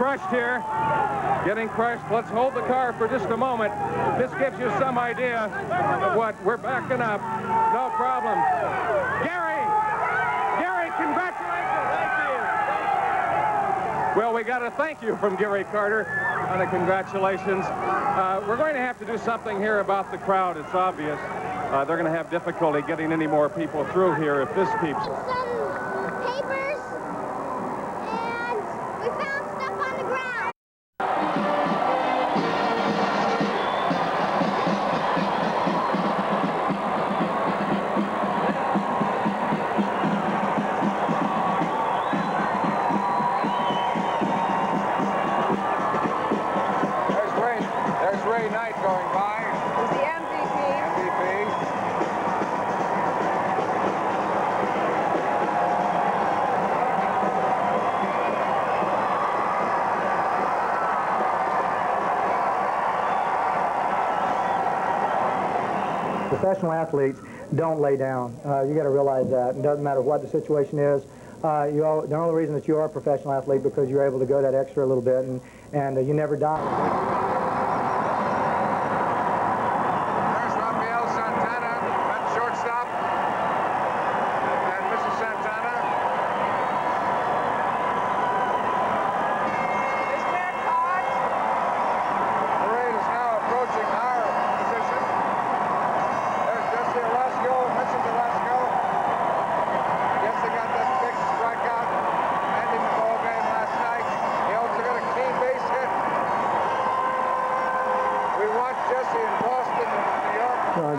crushed here. Getting crushed. Let's hold the car for just a moment. This gives you some idea of what we're backing up. No problem. Gary! Gary, congratulations! Thank you. Well, we got a thank you from Gary Carter on the congratulations. We're going to have to do something here about the crowd. It's obvious. They're going to have difficulty getting any more people through here if this keeps... Some papers, and we found stuff on the ground. There's Ray Knight going by. He's the MVP. Professional athletes don't lay down. You got to realize that. It doesn't matter what the situation is. The only reason that you are a professional athlete because you're able to go that extra a little bit, and you never die.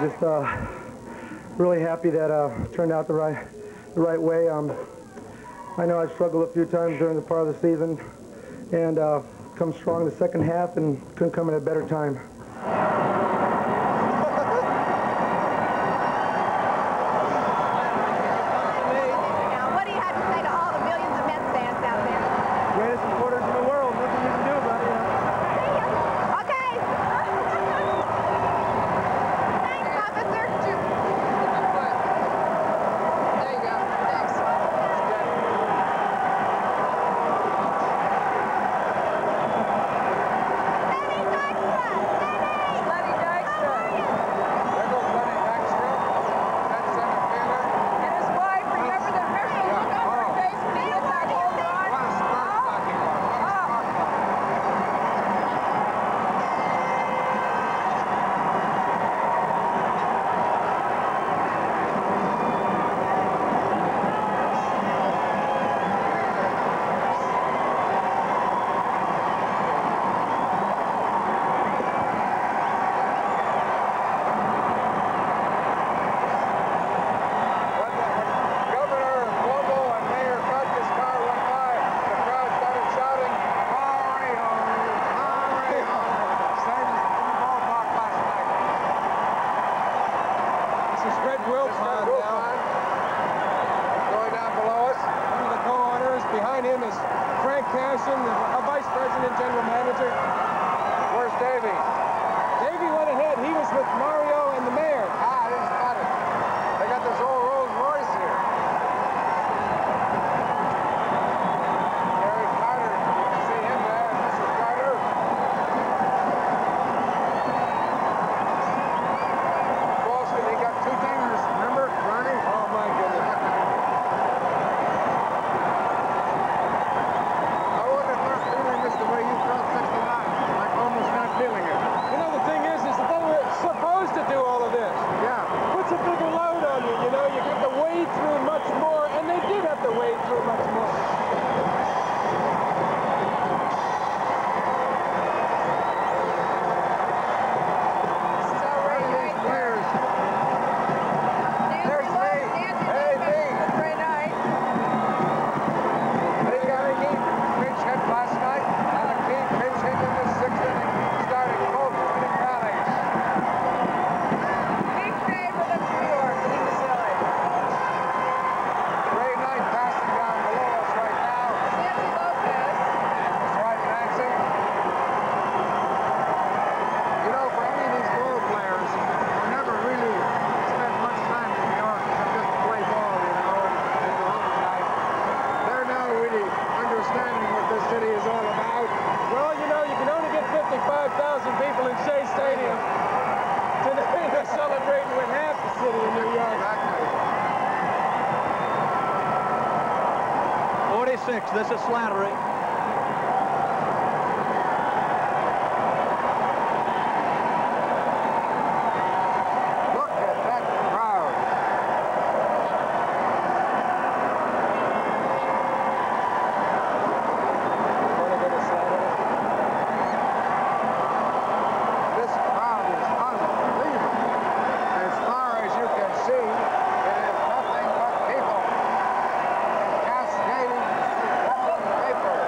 Just really happy that turned out the right way. I know I struggled a few times during the part of the season, and come strong in the second half, and couldn't come at a better time. Now, what do you have to say to all the millions of Mets fans out there? Greatest supporters in the world. Nothing you can do about it. Okay. Thanks, officer. There you go. Thanks. Lenny Dykstra. There goes Lenny Dykstra. That's center fielder. And his wife, remember the Herschel look on her face when he hit that home run? What a spark talking about. What a spark talking. Governor Bobo and Mayor Cutler's car went by. The crowd started shouting, "Mario! Mario!" Same as in the ballpark last night. This is Fred Wilpon now. Going down below us. One of the co-owners. Behind him is Frank Cashin, a vice president, general manager. Where's Davey? Davey went ahead. He was with Mario and the mayor. I didn't spot it. They got this old Rolls Royce here. Gary Carter, you can see him there, and Mrs. Carter. Boston, he got two dingers, remember, Ronnie? Oh, my goodness. I wonder if they're feeling this the way you felt 69, like almost not feeling it. You know, the thing is that they were supposed to do 36. This is Slattery. Look at that crowd. This crowd is unbelievable. As far as you can see, it is nothing but people cascading through paper.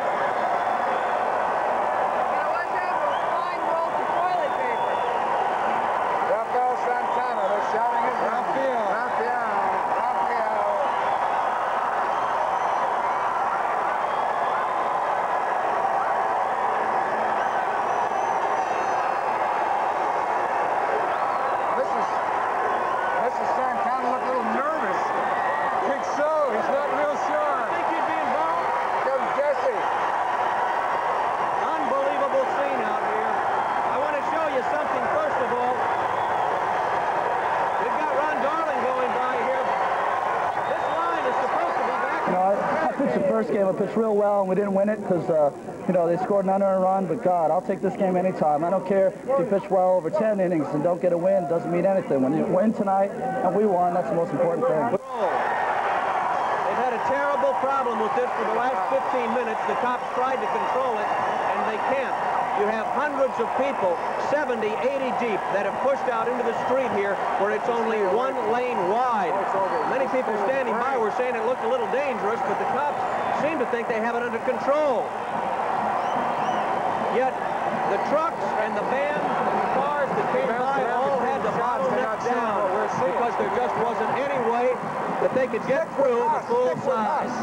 Now watch out for flying rolls of toilet paper. Rafael Santana, they're shouting his name. Rafael. Mrs. Santana looked a little nervous. I think so. He's not real sure. Think you'd be involved? Comes Jesse. Unbelievable scene out here. I want to show you something first of all. We've got Ron Darling going by here. This line is supposed to be back. You know, I pitched the first game. I pitched real well, and we didn't win it because, you know, they scored an unearned run. But, God, I'll take this game anytime. I don't care if you pitch well over 10 innings and don't get a win. It doesn't mean anything. When you win tonight and we won, that's the most important thing. They've had a terrible problem with this for the last 15 minutes. The cops tried to control it, and they can't. You have hundreds of people, 70, 80 deep, that have pushed out into the street here where it's only one lane wide. Many people standing by were saying it looked a little dangerous, but the cops seem to think they have it under control. Yet the trucks and the vans and the cars that came by all had to bottleneck down because there just wasn't any way that they could get through the full size.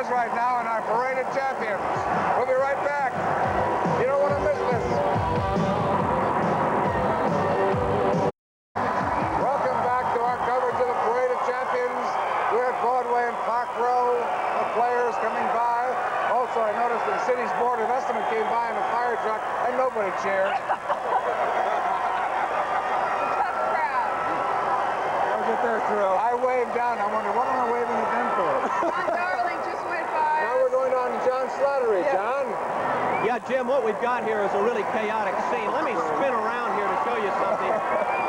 Right now in our parade of champions. We'll be right back. You don't want to miss this. Welcome back to our coverage of the parade of champions. We're at Broadway and Park Row. The players coming by. Also, I noticed the city's board of estimate came by in a fire truck and nobody cheered. I'll get there through. I waved down. I wonder, what am I waving at them for? Darling just went by. Now we're going on to John Slattery. John? Yeah, Jim, what we've got here is a really chaotic scene. Let me spin around here to show you something.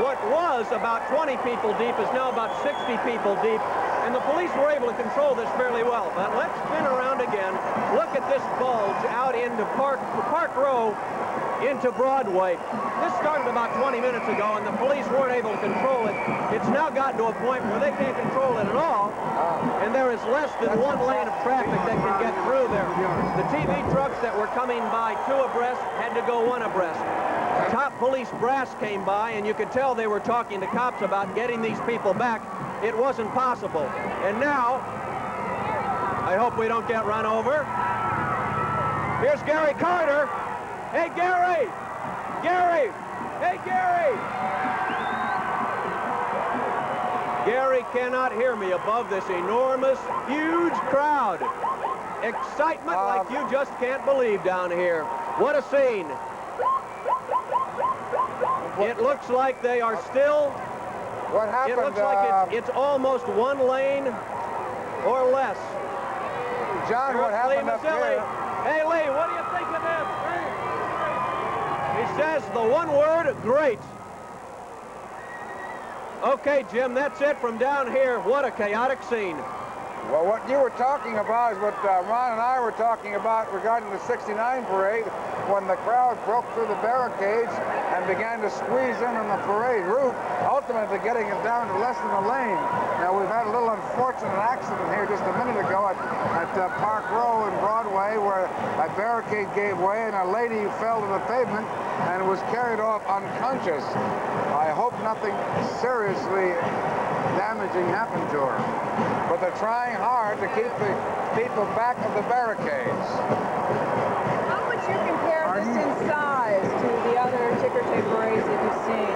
What was about 20 people deep is now about 60 people deep, and the police were able to control this fairly well. But let's spin around again. Look at this bulge out into Park Row into Broadway. This started about 20 minutes ago, and the police weren't able to control it. It's now gotten to a point where they can't control it at all, and there is less than one lane of traffic that can get through there. The TV trucks that were coming by two abreast had to go one abreast. Top police brass came by, and you could tell they were talking to cops about getting these people back. It wasn't possible. And now, I hope we don't get run over. Here's Gary Carter. Hey, Gary! Gary! Hey, Gary! Gary cannot hear me above this enormous, huge crowd. Excitement like you just can't believe down here. What a scene. It looks like they are still... What happened? It looks like it's almost one lane or less. John, what happened up here? Hey, Lee, what do you think of this? He says the one word, great. Okay, Jim, that's it from down here. What a chaotic scene. Well, what you were talking about is what Ron and I were talking about regarding the 69 parade, when the crowd broke through the barricades and began to squeeze in on the parade route, ultimately getting it down to less than a lane. Now, we've had a little unfortunate accident here just a minute ago at Park Row and Broadway, where a barricade gave way and a lady fell to the pavement and was carried off unconscious. I hope nothing seriously damaging happened to her. But they're trying hard to keep the people back of the barricades. How would you compare just in size to the other ticker tape parades that you've seen?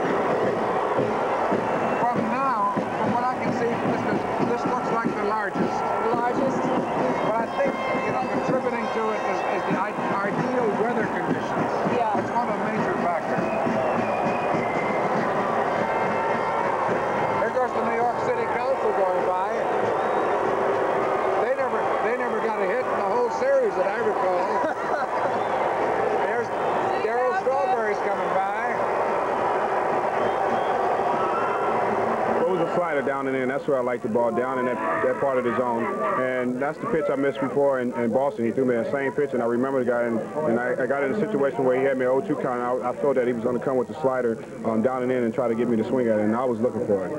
From now, from what I can see, this looks like the largest. The largest? But I think, contributing to it is the ideal weather conditions. Yeah. It's one of the major factors. There goes the New York City Council going by. They never got a hit in the whole series that I recall. There's Darryl Strawberry's coming by. It was a slider down in there, and that's where I like the ball, down in that part of the zone. And that's the pitch I missed before in Boston. He threw me that same pitch, and I remember the guy, and I got in a situation where he had me 0-2 count. I thought that he was going to come with the slider down and in and try to get me to swing at it, and I was looking for it.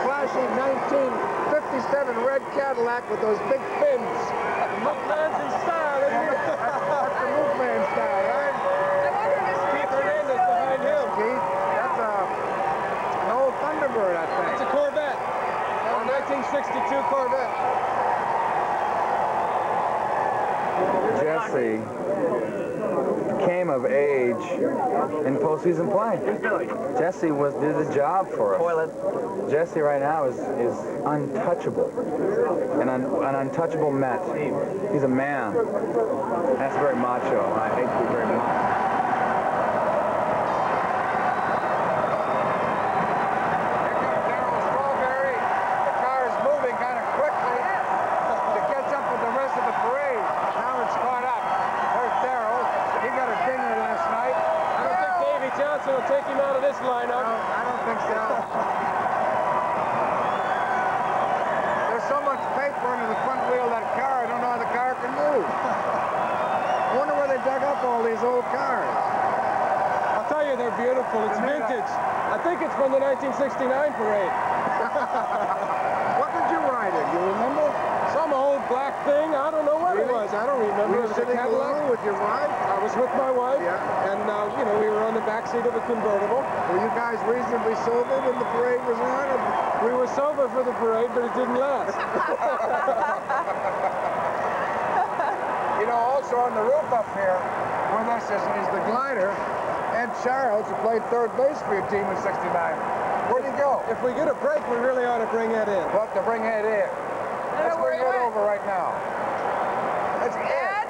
Flashy 1957 red Cadillac with those big fins. Mookman's style, isn't it? That's the Mookman style, right? I wonder if it's Keith Hernandez behind him. Keith, that's an old Thunderbird, I think. It's a Corvette. A 1962 Corvette. Jesse came of age in postseason play. Jesse did the job for us. Jesse right now is untouchable, an untouchable Met. He's a man. That's very macho. I hate to be very macho. Take him out of this lineup. No, I don't think so. There's so much paper under the front wheel of that car, I don't know how the car can move. I wonder where they dug up all these old cars. I'll tell you, they're beautiful. It's vintage. I think it's from the 1969 parade. What did you ride in? You remember? Some old black thing. I don't know what it was. I don't remember. Were you sitting alone with your wife? I was with my wife. Yeah. And, we were on the back seat of a convertible. Were you guys reasonably sober when the parade was on? We were sober for the parade, but it didn't last. Also on the roof up here, where this is the glider, Ed Charles, who played third base for your team in '69. Where'd he go? If we get a break, we really ought to bring Ed in. We'll have to bring Ed in. Let's bring Ed over right now. It's Ed.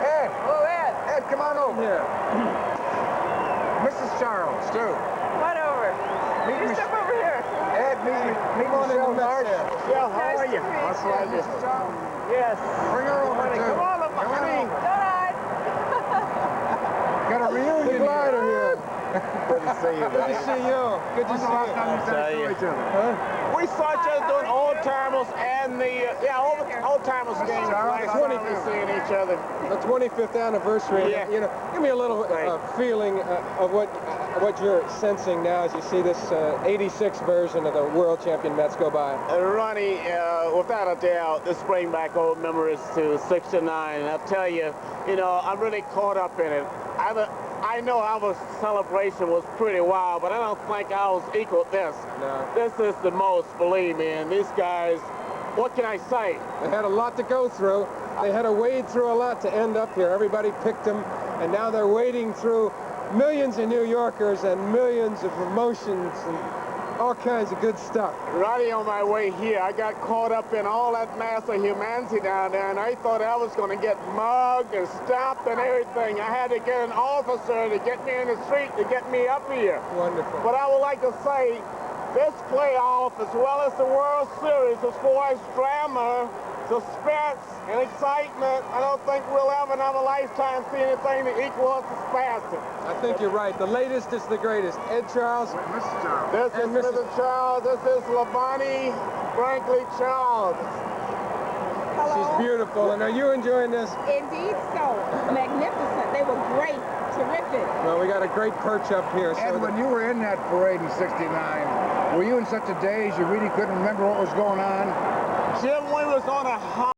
Ed. Oh, Ed. Ed, come on over here. Mrs. Charles, too. Come on over. You step over here. Ed, meet Michelle Marsh. Michelle, how are you? Nice to meet you. Mrs. Charles. Yes. Bring her over, too. Come on, Come on honey. over. All right. Got a reunion glider here. Good to see you, Good to see you. Good to see you. We saw each other doing old-timers and the, old-timers games last time we were seeing each other. The 25th anniversary. Yeah. Give me a little feeling of what you're sensing now as you see this 86 version of the world champion Mets go by. Ronnie, without a doubt, this brings back old memories to '69. And I'll tell you, I'm really caught up in it. I know our celebration was pretty wild, but I don't think ours equaled this. No. This is the most, believe me, and these guys, what can I say? They had a lot to go through. They had to wade through a lot to end up here. Everybody picked them, and now they're wading through millions of New Yorkers and millions of emotions and all kinds of good stuff. Ronnie, on my way here, I got caught up in all that mass of humanity down there, and I thought I was going to get mugged and stopped and everything. I had to get an officer to get me in the street to get me up here. Wonderful. But I would like to say, this playoff, as well as the World Series, as far as drama, suspense, and excitement, I don't think we'll ever in our lifetime see anything to equal this fashion. I think you're right. The latest is the greatest. Ed Charles. Mrs. Charles. This is And Mrs. Mrs. Charles. This is Labonte Brinkley Charles. Hello. She's beautiful. And are you enjoying this? Indeed so. Magnificent. They were great. Terrific. Well, we got a great perch up here. Ed, when you were in that parade in '69, were you in such a daze you really couldn't remember what was going on? Jim, we was on a high.